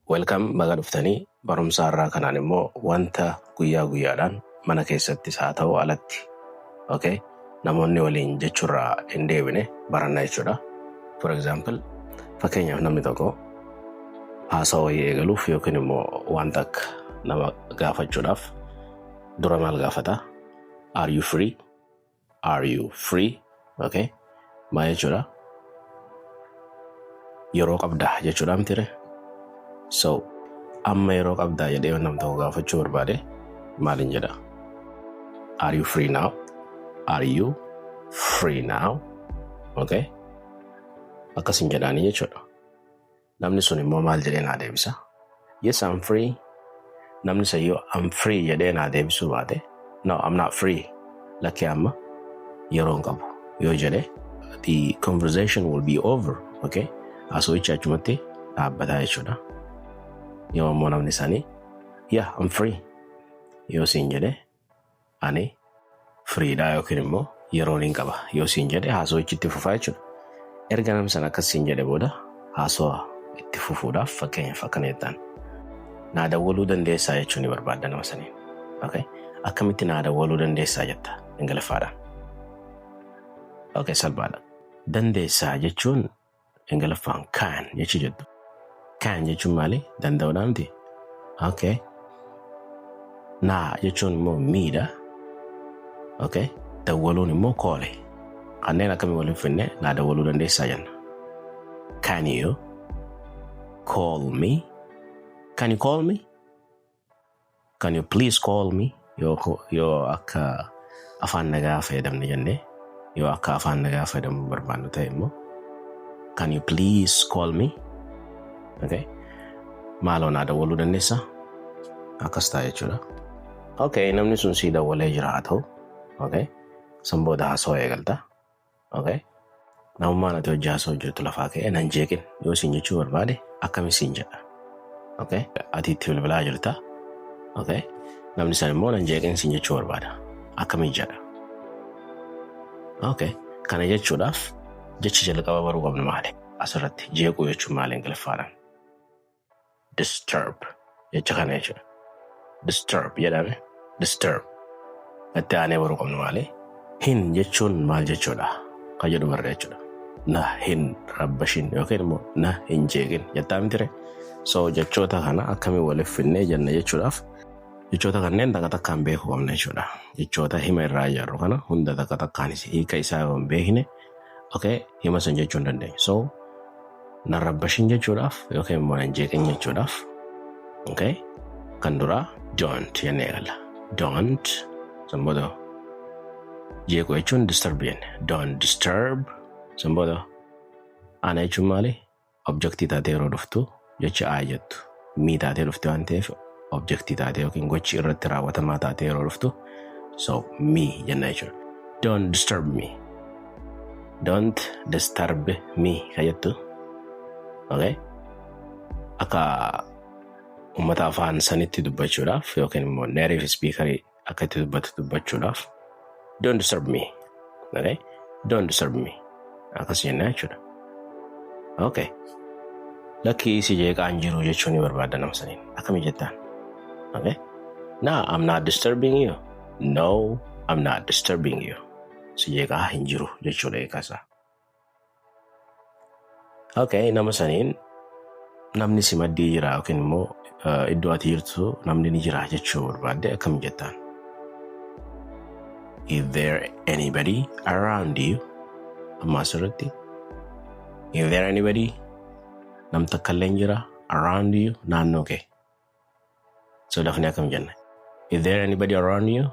Welcome baga dhuftanii barumsa irraa kanaan immoo wanta guyyaa guyyaadhaan mana keessattis haa ta'u alatti namoonni waliin jechuurraa hin deebine baranna jechuudha. For example, fakkeenyaaf namni tokko haasawaa wayii eegaluuf yookiin immoo wanta akka nama gaafachuudhaaf dura maal gaafata? Are you free? Are you free? Maal jechuudha? Yeroo qabdaa jechuudha mitiire? So, amma yeroo qabdaa jedhee namni tokko gaafachuu barbaade maaliin jedha? Are you free now? Are you free now? Akkasiin jedhaanii jechuudha. Namni sun immoo maal jedhee naa deebisa? Yes, I'm free. Namni sayyoo I'm free jedhee naa deebisuu baate no, I'm not free. Lakkee amma yeroo hin qabu yoo jedhe the conversation will be over. Haasawwichi achumatti dhaabbataa jechuudha. Yoo ammoo namni isaanii yeah, I'm free yoo siin jedhe ani freedhaa yookiin immoo yeroon hin qaba yoo siin jedhe haasawwichi itti fufaa jechuudha. Erga namni sana akkas siin jedhe booda haasawaa itti fufuudhaaf fakkeenyaaf akkana jettaan naa dawwaluu dandeessaa jechuun ni barbaadda nama saniin. Akkamitti naa dawwaluu dandeessaa jetta Ingiliffaadhaan? Salphaadha. Dandeessaa jechuun Ingiliffaan can jechuu jettu. Can jechuun maali? Danda'uudhaan miti. Naa jechuun immoo miidha. Dawwaluun immoo koole. Kanneen akkamii waliin finne naa dawwaluu dandeessaa jenna. Can you call me? Can you call me? Can you please call me? Yoo akka afaan nagaa fayyadamne jennee yoo akka afaan nagaa fayyadamu barbaannu ta'e immoo can you please call me? Maaloo naa dawwaluu dandeessaa? Akkas ta'a jechuudha. Namni sun sii dawwalee jira haa ta'u. San booda haasawaa eegalta. Namummaan ati hojii haasawaa jirtu lafaa ka'ee nan jeeqin yoo siin jechuu barbaade akkami siin jedha. Ati itti bilbilaa jirta. Namni san immoo nan jeeqin siin jechuu barbaada. Akkami jedha. Kana jechuudhaaf jechi jalqaba baruu qabnu maali? Asirratti jeequu jechuun maali Ingiliffaadhaan? Disturb jecha kana jechuudha. Disturb jedhame. Disturb. Itti aanee baruu qabnu maali? Hin jechuun maal jechuudha? Kan jedhu barra jechuudha. Na hin rabbashin yookiin immoo na hin jeeqin jettaa mitire. So jechoota kana akkamii waliif finnee jenna jechuudhaaf jechoota kanneen takka takkaan beekuu qabna jechuudha. Jechoota hima irraa ijaarru kana hunda takka takkaanis hiika isaa yoo hin beekne hima san jechuu hin dandeenyu. So na rabbashin jechuudhaaf yookiin immoo na jeeqin jechuudhaaf kan duraa don't jennee eegalla. Don't san booda jeequu jechuun disturb jenne. Don't disturb san booda ana jechuun maali? Objectii taatee yeroo dhuftu jecha aa jettu. Mii taatee dhufte waan ta'eef objectii taatee yookiin gochi irratti raawwatamaa taatee yeroo dhuftu so me jenna jechuudha. Don't disturb me. Don't disturb me kan jettu. Akka uummata afaan sanitti dubbachuudhaaf yookiin immoo native speakerii akka itti dubbachuudhaaf don't disturb me. Don't disturb me. Akkas jenna jechuudha. Lakkii si jeeqaan jiru jechuun ni barbaada nama saniin. Akkami jettaan? No, I'm not disturbing you. No, I'm not disturbing you. Si jeeqaa hin jiru jechuudha eekaasaa. Nama saniin namni si maddii jira yookiin immoo iddoo ati jirtu namni ni jira jechuu barbaadde akkami jettaan? Is there anybody around you? Amma asirratti. Is there anybody? Nam takka illee jira around you naannoo kee. So lafni akkam jenna? Is there anybody around you?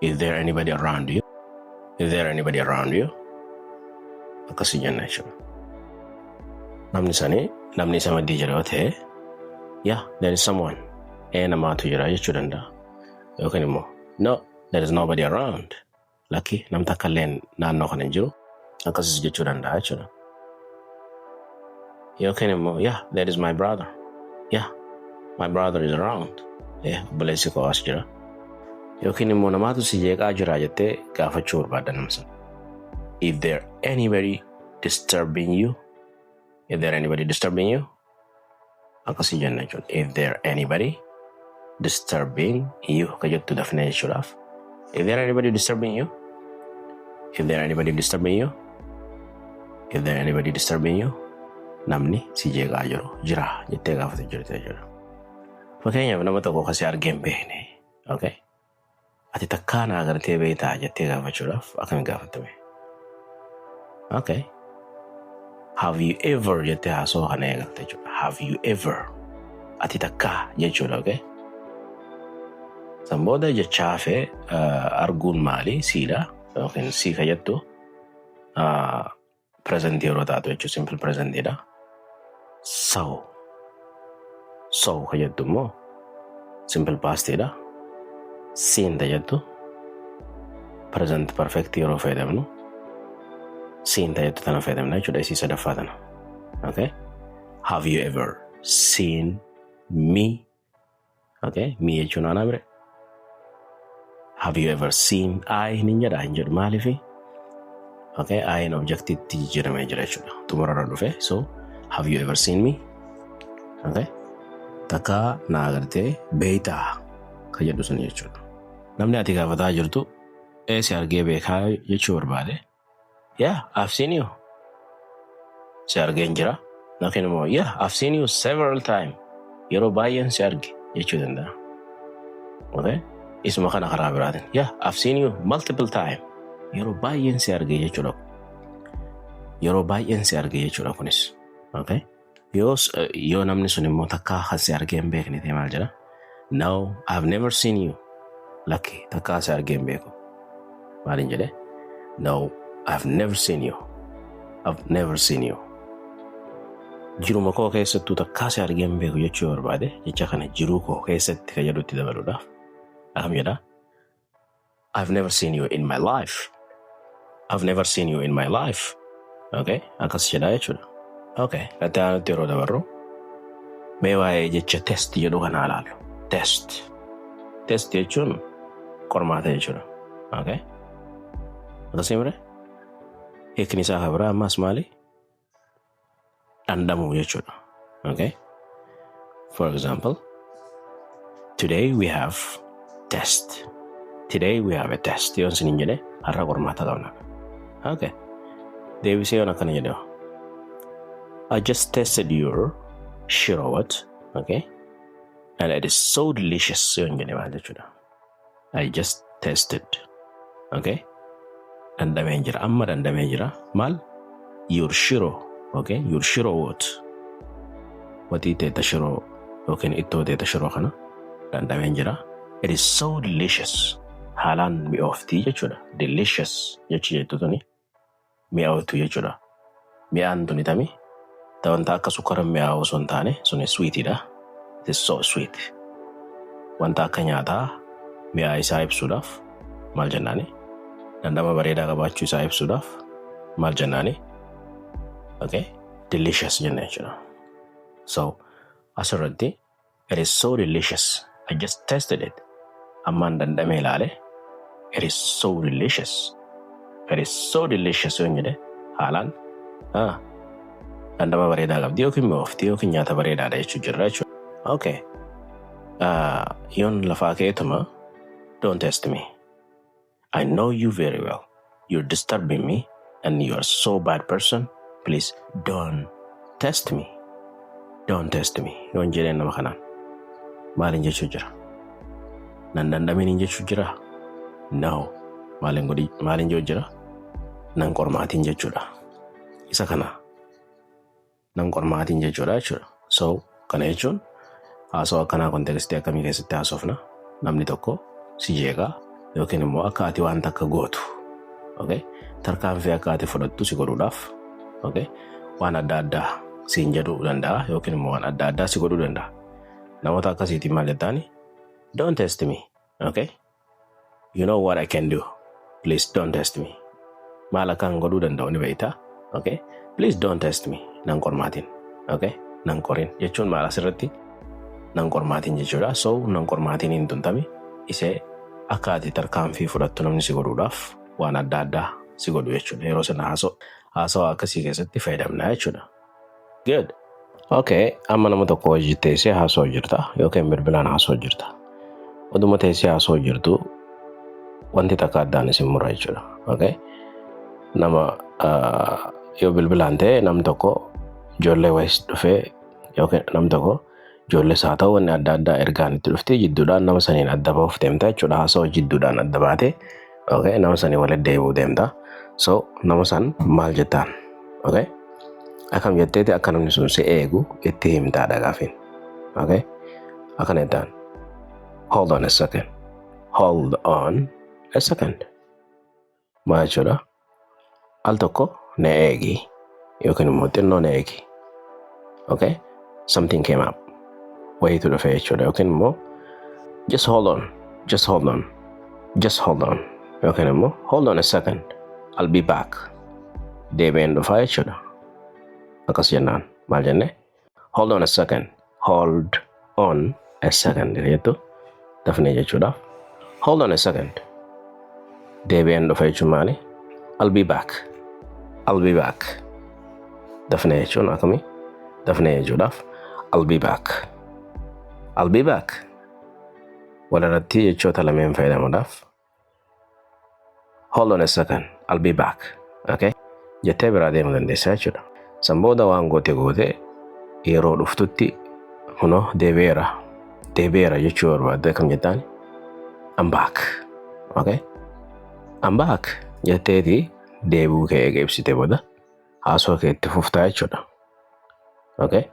Is there anybody around you? Is there anybody around you? Akkasii jenna jechuudha. Namni isa maddii jira yoo ta'e yeah, there is someone. Namaatu jira jechuu danda'a. Yookiin immoo no, there is nobody around. Lakki nam takka illee naannoo kana hin jiru. Akkasis jechuu danda'a jechuudha. Yookiin immoo yeah, there is my brother. Yeah, my brother is around. Obboleessi koo as jira. Yookiin immoo namaatu si jeeqaa jira jettee gaafachuu barbaadda nama sana. Is there anybody disturbing you? Is there anybody disturbing you? akkasii jenna jechuudha. If there anybody disturbing you ka jettu dafnee jechuudhaaf. If there anybody disturbing you, if there anybody disturbing you, if there anybody disturbing you, namni si jeeqaa jiru jira jettee gaafate jirte jechuudha. Fakkeenyaaf nama tokko kasi argee hin beekne, okay? Ati takkaa na agartee beektaa jettee gaafachuudhaaf akkami gaafatame? Okay. Have you ever jettee haasoo kana eegalte jechuudha. Have you ever? Ati takkaa jechuudha, okay? San booda jechaa fi arguun maali? Siidha yookiin sii ka jettu present yeroo taatu jechuudha. Simple presentidha. So ka jettu immoo simple pastidha. Siin ta jettu present perfect yeroo fayyadamnu. Siin ta jettu tana fayyadamna jechuudha. Isii sadaffaa tana. Okay? Have you ever seen me? Okay? Me jechuun ana bire. Have you ever seen I hin jedhu maaliifi? Okay? I in objectiitti jedhamee jira jechuudha. Xumurarra dhufe. So, have you ever seen me? Okay? Takka na agartee beektaa ka jedhu sun jechuudha. Namni ati gaafataa jirtu si argee beekaa jechuu barbaade. Yeah, I've seen you. Si argeen jira. Yookiin immoo yeah, I've seen you several times. Yeroo baay'een si arge jechuu danda'a. Okay? Isuma kana karaa biraatiin. Yeah, I've seen you multiple times. Yeroo baay'een si arge jechuudha. Yeroo baay'een si arge jechuudha kunis. Okay? Yoo namni sun immoo takkaa kan si argee hin beekne ta'e maal jedha? No, I've never seen you. Lucky, takkaa si argee hin beeku. Maaliin jedhe? No, I've never seen you. I've never seen you. Jiruma koo keessattuu takkaa si argee hin beeku jechuu barbaade jecha kana jiruu koo keessatti ka jedhutti dabaluudhaaf. Akkam jedha? I've never seen you in my life. I've never seen you in my life. Okay? Akkas jedha jechuudha. Okay. Gatti aanutti yeroo dabarru. Mee waa'ee jecha test jedhu kana ilaalu. Test. Test jechuun qormaata jechuudha. Okay? Akkasii mire? Hiikni isaa kan biraa ammas maali? Dhandhamuu jechuudha. Okay? For example, today we have test. Today we have a test. Yoon sinin jedhe har'a qormaata qabna. Okay. Deebisee yoon akkana jedhe. I just tasted your shirowat. Okay? And it is so delicious. Yoon jedhe maal jechuudha. I just tasted. Okay? Dandamee jira. Amma dandamee jira. Maal? Your shiro. Okay? Your shirowat. Watii teeta shiroo yookiin ittoo teeta shiroo kana dandamee jira. It is so delicious. Haalaan mi'ooftii jechuudha. Delicious jechuu jettu tuni mi'aawtu jechuudha. Mi'aan tuni tami wanta akka sukkaara mi'aawu osoo hin taane suni sweetidha. It is so sweet. Wanta akka nyaataa mi'aa isaa ibsuudhaaf maal jennaani? Dandama bareedaa qabaachuu isaa ibsuudhaaf maal jennaani? Okay? Delicious jenna jechuudha. So, asirratti it is so delicious. I just tasted it. Ammaan dandamee ilaale. It is so delicious. It is so delicious yoon jedhe haalaan dandama bareedaa qabdi yookiin mi'ooftii yookiin nyaata bareedaadha jechuu jirra jechuudha. Okay. Yoon lafaa keetuma don't test me. I know you very well. You're disturbing me and you are so bad person. Please don't test me. Don't test me. Yoon jedheen nama kanaan maaliin jechuu jira? Nan dandamiin jechuu jira? No. Maaliin jechuu jira? Nan qormaatiin jechuudha. Isa kana. Nan qormaatiin jechuudha jechuudha. So, kana jechuun haasoo akkanaa kontekstii akkamii keessatti haasofna? Namni tokko si jeeqaa yookiin immoo akka ati waan takka gootu. Okay? Tarkaanfii akka ati fudhattu si godhuudhaaf. Okay? Waan adda addaa siin jedhuu danda'a yookiin immoo waan adda addaa si godhuu danda'a. Namoota akkasiitiin maal jettaani? Don't test me. Okay? You know what I can do. Please don't test me. Maal akkaan godhuu danda'u ni beektaa. Okay? Please don't test me. Nan qormaatiin. Okay? Nan qorin. Jechuun maal asirratti? Nan qormaatiin jechuudha. So, nan qormaatiin hin tuntami. Isee akka ati tarkaanfii fudhattu namni si godhuudhaaf waan adda addaa si godhu jechuudha. Yeroo sana haasoo akkasii keessatti fayyadamna jechuudha. Good. Okay, amma nama tokko hojii teessee haasoo jirta yookiin bilbilaan haasoo jirta. Oduma teessee haasoo jirtu wanti takka addaan isin mura jechuudha. Okay? Nama yoo bilbilaan ta'e nam tokko ijoollee wayis dhufee yookiin nam tokko ijoollees haa ta'u wanni adda addaa ergaan itti dhuftee jidduudhaan nama saniin adda bahuuf deemta jechuudha. Haasoo jidduudhaan adda baatee okay? Nama sanii walitti deebi'uu deemta. So nama san maal jettaan? Okay? Akkam jetteeti akka namni sun si eegu itti himtaadha gaafiin. Okay? Akkana jettaan. Hold on a second. Hold on a second. Maal jechuudha? Al tokko na eegi yookiin immoo xinnoo na eegi. Okay? Something came up. Wayitu dhufe jechuudha yookiin immoo just hold on. Just hold on. Just hold on. Yookiin immoo hold on a second. I'll be back. Deebi'een dhufaa jechuudha. Akkas jennaan maal jenne? Hold on a second. Hold on a second jettu dafnee jechuudha. Hold on a second. Deebi'een dhufa jechuun maali? I'll be back. I'll be back. Dafnee jechuun akkamii? Dafnee jechuudhaaf I'll be back. I'll be back. Walirratti jechoota lameen fayyadamuudhaaf hold on a second. I'll be back. Okay? Jettee biraa deemuu dandeessaa jechuudha. San booda waan goote yeroo dhuftutti kunoo deebi'eera jechuu barbaadde kam jettaan? I'm back. Okay? I'm back jetteeti deebi'uu kee eega ibsite booda haasoo kee itti fuftaa jechuudha. Okay?